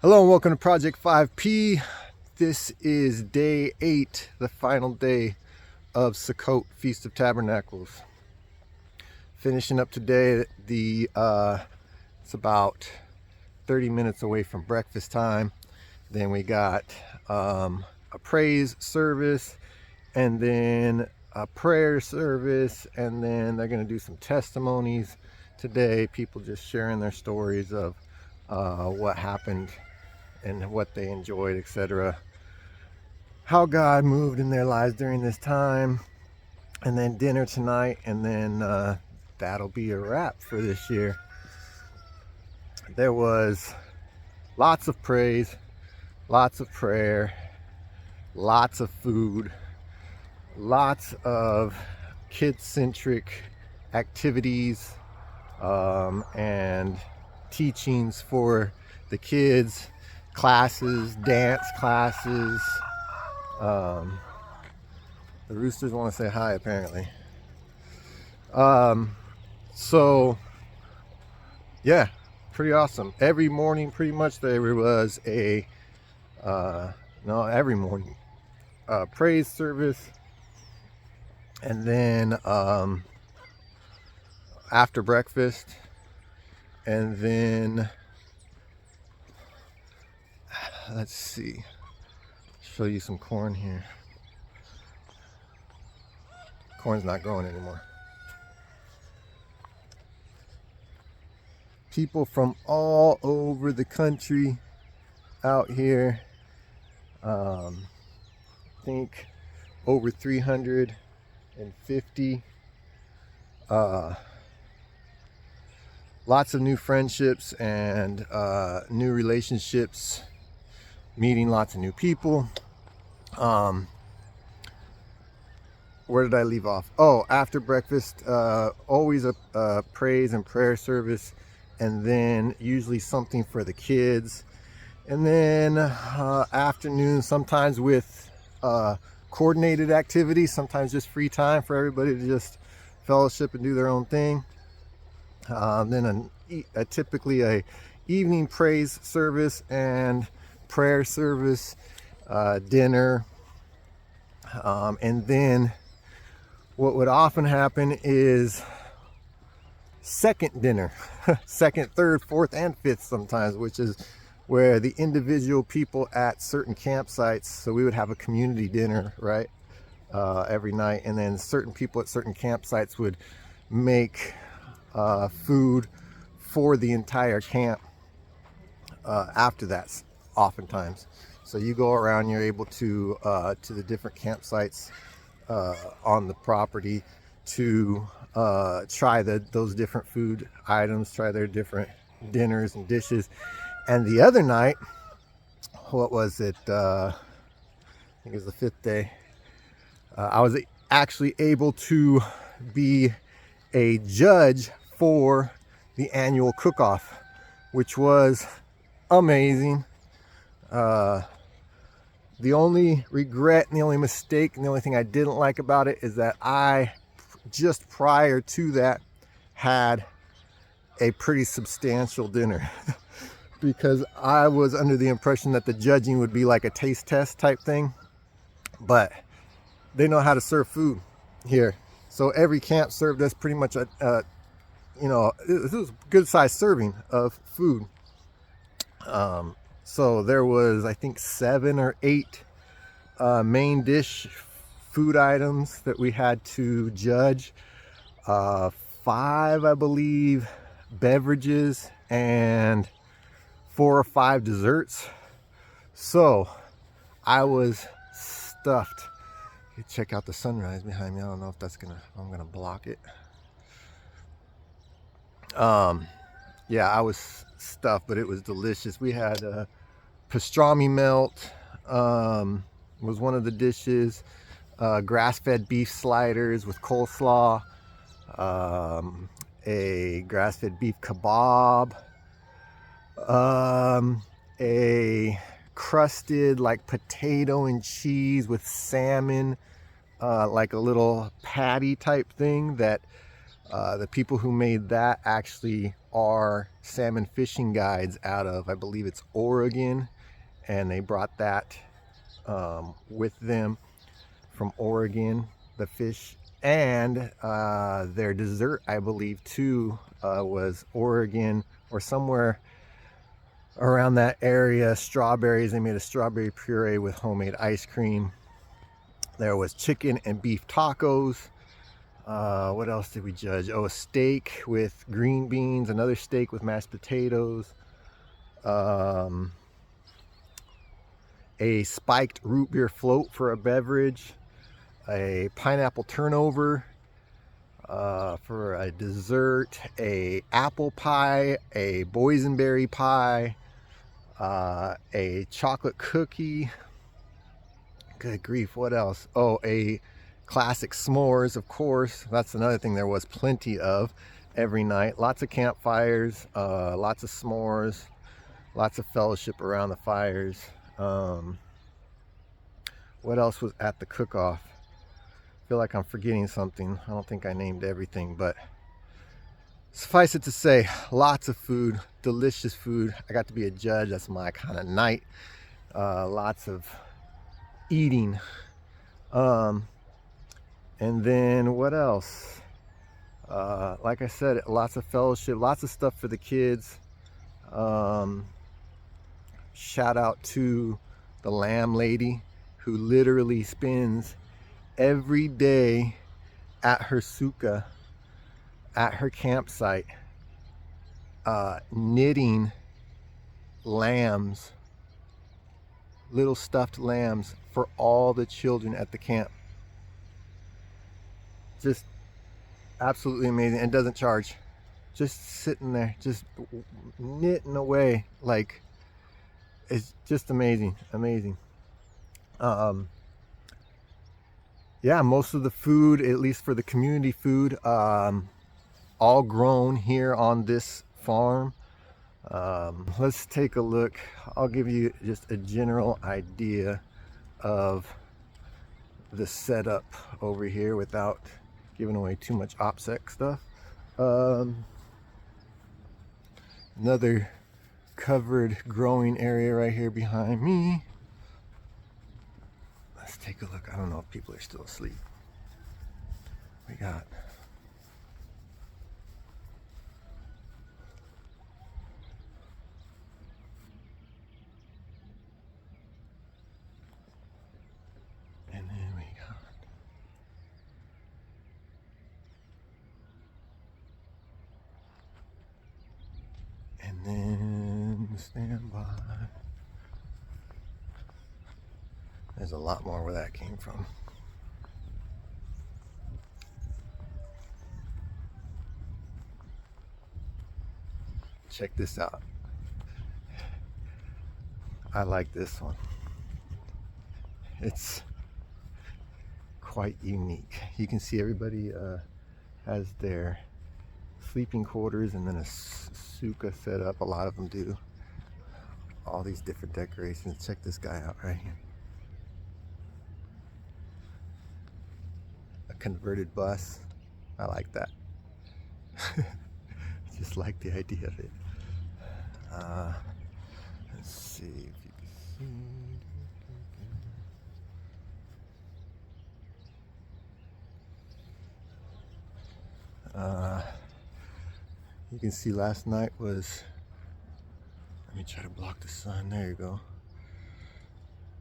Hello and welcome to Project 5P. This is day 8, the final day of Sukkot, Feast of Tabernacles. Finishing up today, it's about 30 minutes away from breakfast time. Then we got a praise service, and then a prayer service, and then they're going to do some testimonies today. People just sharing their stories of what happened and what they enjoyed, etc. How God moved in their lives during this time. And then dinner tonight, and then that'll be a wrap for this year. There was lots of praise, lots of prayer, lots of food, lots of kid-centric activities and teachings for the kids, classes, dance classes. The roosters want to say hi, apparently. So yeah, pretty awesome. Every morning, pretty much, there was a every morning praise service, and then after breakfast, and then let's see, show you some corn here. Corn's not growing anymore. People from all over the country out here. I think over 350. Lots of new friendships and new relationships, meeting lots of new people. Where did I leave off? Oh, after breakfast, always a praise and prayer service, and then usually something for the kids. And then afternoon, sometimes with coordinated activities, sometimes just free time for everybody to just fellowship and do their own thing. Then typically a evening praise service and prayer service, dinner, and then what would often happen is second dinner, second, third, fourth, and fifth sometimes, which is where the individual people at certain campsites, so we would have a community dinner, right, every night, and then certain people at certain campsites would make food for the entire camp after that, oftentimes. So you go around, you're able to the different campsites on the property to try those different food items, try their different dinners and dishes. And the other night, what was it? I think it was the 5th day. I was actually able to be a judge for the annual cook-off, which was amazing. The only regret and the only mistake and the only thing I didn't like about it is that I, just prior to that, had a pretty substantial dinner because I was under the impression that the judging would be like a taste test type thing, but they know how to serve food here. So every camp served us pretty much it was a good sized serving of food. So there was, I think, 7 or 8 main dish food items that we had to judge. 5, I believe, beverages, and 4 or 5 desserts. So I was stuffed. You check out the sunrise behind me. I don't know if I'm gonna block it. Yeah, I was stuffed, but it was delicious. We had pastrami melt, was one of the dishes, grass-fed beef sliders with coleslaw, a grass-fed beef kebab, a crusted like potato and cheese with salmon, like a little patty type thing that The people who made that actually are salmon fishing guides out of, I believe it's Oregon, and they brought that with them from Oregon, the fish, and their dessert, I believe too, was Oregon or somewhere around that area. Strawberries, they made a strawberry puree with homemade ice cream. There was chicken and beef tacos. What else did we judge? Oh, a steak with green beans, another steak with mashed potatoes, a spiked root beer float for a beverage, a pineapple turnover for a dessert, a apple pie, a boysenberry pie, a chocolate cookie. Good grief, what else? Oh, a classic s'mores, of course. That's another thing there was plenty of every night. Lots of campfires, lots of s'mores, lots of fellowship around the fires. What else was at the cook-off? I feel like I'm forgetting something. I don't think I named everything, but suffice it to say, lots of food, delicious food. I got to be a judge. That's my kind of night. Lots of eating. And then what else? Like I said, lots of fellowship, lots of stuff for the kids. Shout out to the lamb lady who literally spends every day at her sukkah, at her campsite, knitting lambs, little stuffed lambs for all the children at the camp. Just absolutely amazing, and doesn't charge. Just sitting there, just knitting away. Like, it's just amazing. Yeah, most of the food, at least for the community food, all grown here on this farm. Let's take a look. I'll give you just a general idea of the setup over here without giving away too much OPSEC stuff. Another covered growing area right here behind me. Let's take a look. I don't know if people are still asleep. We got stand by. There's a lot more where that came from. Check this out. I like this one. It's quite unique. You can see everybody has their sleeping quarters and then a sukkah set up. A lot of them do. All these different decorations. Check this guy out right here. A converted bus. I like that. Just like the idea of it. Let's see if you can see. You can see last night was, let me try to block the sun, there you go.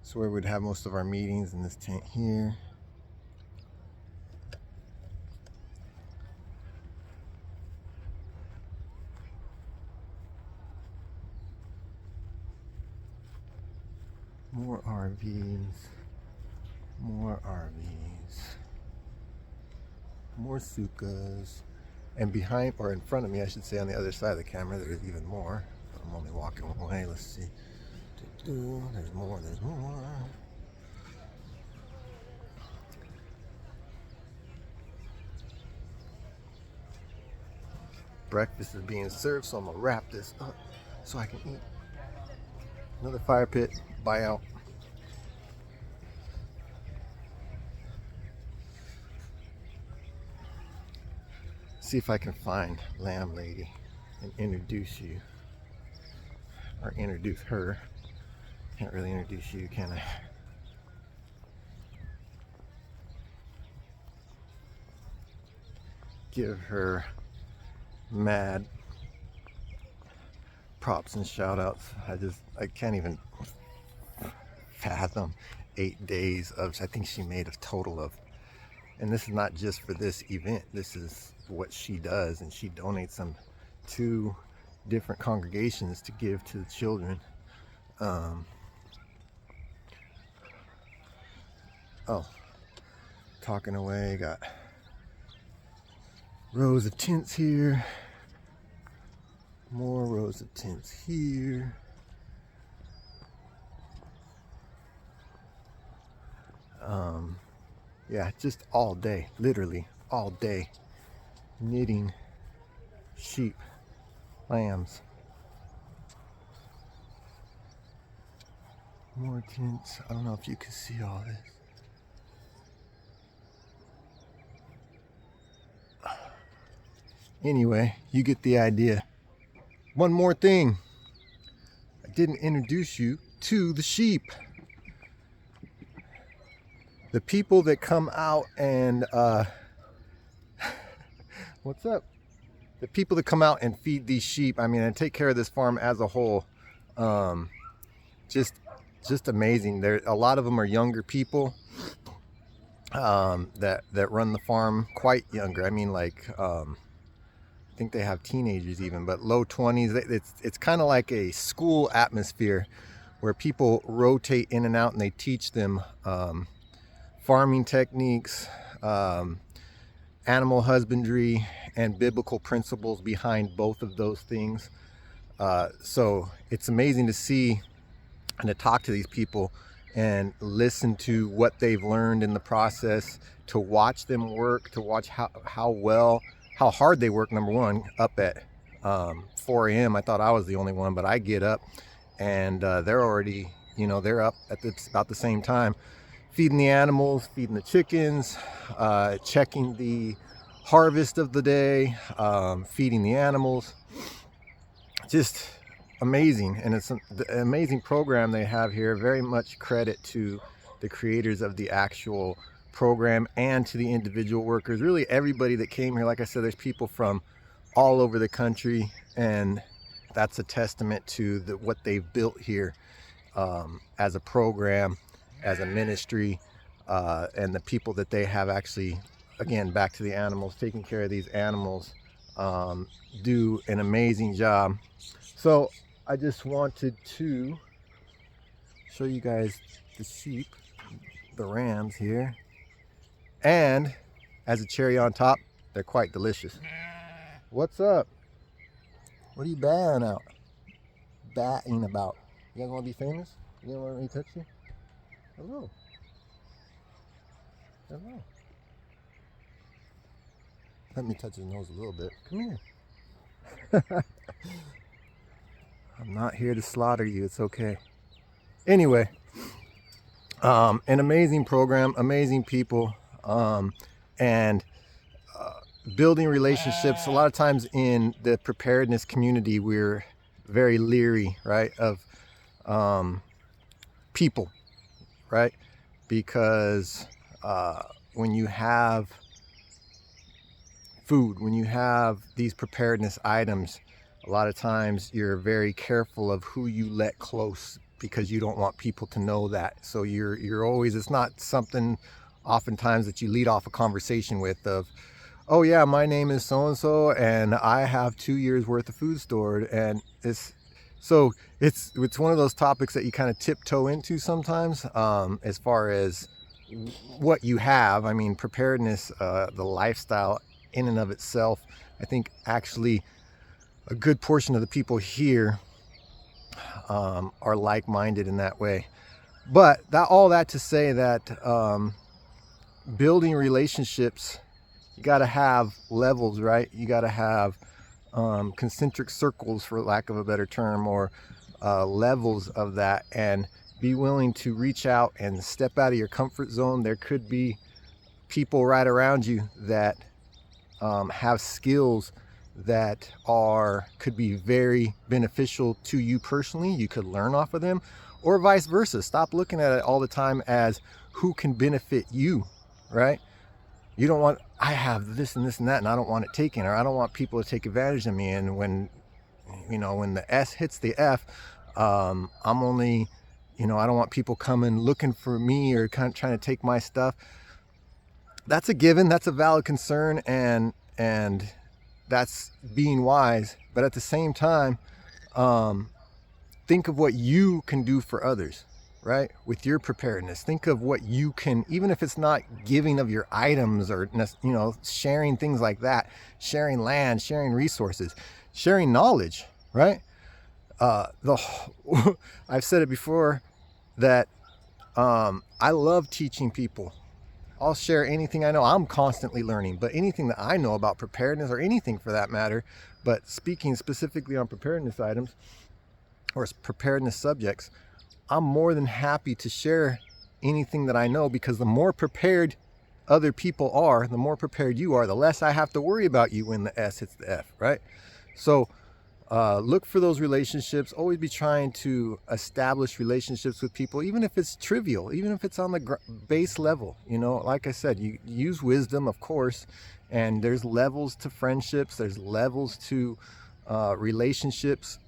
It's where we'd have most of our meetings, in this tent here. More RVs, more sukkahs. And behind, or in front of me, I should say, on the other side of the camera, there's even more. I'm only walking one way. Let's see. There's more. Breakfast is being served, so I'm gonna wrap this up so I can eat. Another fire pit. Buy out. see if I can find Lamb Lady and introduce you, or introduce her. Can't really introduce you, can I? Give her mad props and shout outs. I can't even fathom 8 days of, I think she made a total of, and this is not just for this event, this is what she does, and she donates them to different congregations to give to the children. Oh, talking away, got rows of tents here, more rows of tents here. Yeah, just all day, literally all day, knitting sheep, lambs. More tents. I don't know if you can see all this. Anyway, you get the idea. One more thing. I didn't introduce you to the sheep. The people that come out and, what's up? The people that come out and feed these sheep, I mean, and take care of this farm as a whole, just amazing. A lot of them are younger people that run the farm, quite younger. I mean, like, I think they have teenagers even, but low 20s. It's kind of like a school atmosphere where people rotate in and out and they teach them farming techniques, animal husbandry, and biblical principles behind both of those things. So it's amazing to see and to talk to these people and listen to what they've learned in the process, to watch them work, to watch how hard they work. Number one, up at 4 a.m. I thought I was the only one, but I get up and they're already, they're up at about the same time, feeding the animals, feeding the chickens, checking the harvest of the day, feeding the animals. Just amazing. And it's an amazing program they have here. Very much credit to the creators of the actual program and to the individual workers. Really everybody that came here. Like I said, there's people from all over the country, and that's a testament to what they've built here as a program, as a ministry, and the people that they have actually, again, back to the animals, taking care of these animals, do an amazing job. So I just wanted to show you guys the sheep, the rams here, and as a cherry on top, they're quite delicious. What's up? What are you batting about? You guys want to be famous? You don't want me to touch you? Hello. Hello. Let me touch his nose a little bit. Come here. I'm not here to slaughter you. It's okay. Anyway, an amazing program, amazing people, and building relationships. A lot of times in the preparedness community, we're very leery, right, of people, right? Because when you have food, when you have these preparedness items, a lot of times you're very careful of who you let close, because you don't want people to know that. So you're always, it's not something oftentimes that you lead off a conversation with of, oh yeah, my name is so-and-so and I have 2 years worth of food stored. And it's one of those topics that you kind of tiptoe into sometimes, as far as what you have. I mean, preparedness, the lifestyle in and of itself, I think actually a good portion of the people here are like-minded in that way. But all that to say that building relationships, you got to have levels, right? You got to have concentric circles, for lack of a better term, or levels of that, and be willing to reach out and step out of your comfort zone. There could be people right around you that have skills that could be very beneficial to you personally. You could learn off of them, or vice versa. Stop looking at it all the time as who can benefit you, right? You don't want, I have this and this and that, and I don't want it taken, or I don't want people to take advantage of me. And when the S hits the F, I'm only, I don't want people coming looking for me or kind of trying to take my stuff. That's a given. That's a valid concern, and that's being wise. But at the same time, think of what you can do for others, right? With your preparedness, think of what you can, even if it's not giving of your items or, sharing things like that, sharing land, sharing resources, sharing knowledge, right? I've said it before that I love teaching people. I'll share anything I know. I'm constantly learning, but anything that I know about preparedness, or anything for that matter, but speaking specifically on preparedness items or preparedness subjects, I'm more than happy to share anything that I know, because the more prepared other people are, the more prepared you are, the less I have to worry about you when the S hits the F, right? So look for those relationships. Always be trying to establish relationships with people, even if it's trivial, even if it's on the base level. Like I said, you use wisdom, of course, and there's levels to friendships, there's levels to relationships.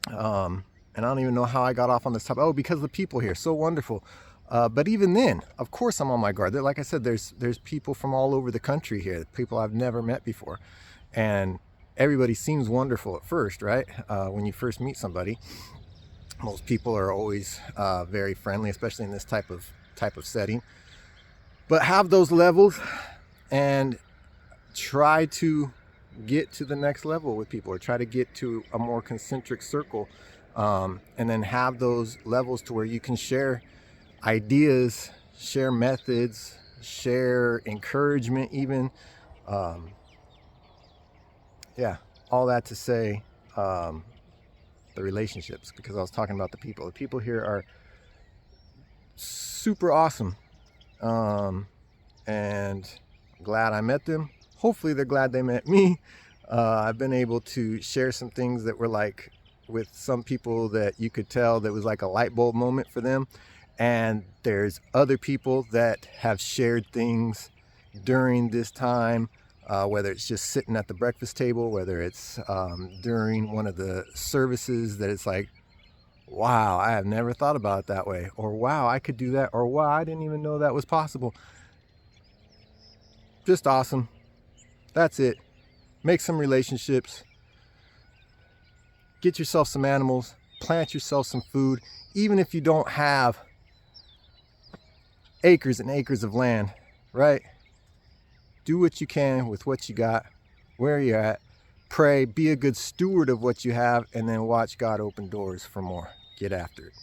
And I don't even know how I got off on this topic. Oh, because the people here, so wonderful. But even then, of course, I'm on my guard. Like I said, there's people from all over the country here, people I've never met before, and everybody seems wonderful at first, right? When you first meet somebody, most people are always very friendly, especially in this type of setting. But have those levels and try to get to the next level with people, or try to get to a more concentric circle, and then have those levels to where you can share ideas, share methods, share encouragement even. All that to say, the relationships, because I was talking about the people. The people here are super awesome, and I'm glad I met them. Hopefully they're glad they met me. I've been able to share some things that were like, with some people, that you could tell that was like a light bulb moment for them. And there's other people that have shared things during this time, whether it's just sitting at the breakfast table, whether it's during one of the services, that it's like, wow, I have never thought about it that way, or wow, I could do that, or wow, I didn't even know that was possible. Just awesome. That's it. Make some relationships. Get yourself some animals. Plant yourself some food. Even if you don't have acres and acres of land, right? Do what you can with what you got, where you're at. Pray, be a good steward of what you have, and then watch God open doors for more. Get after it.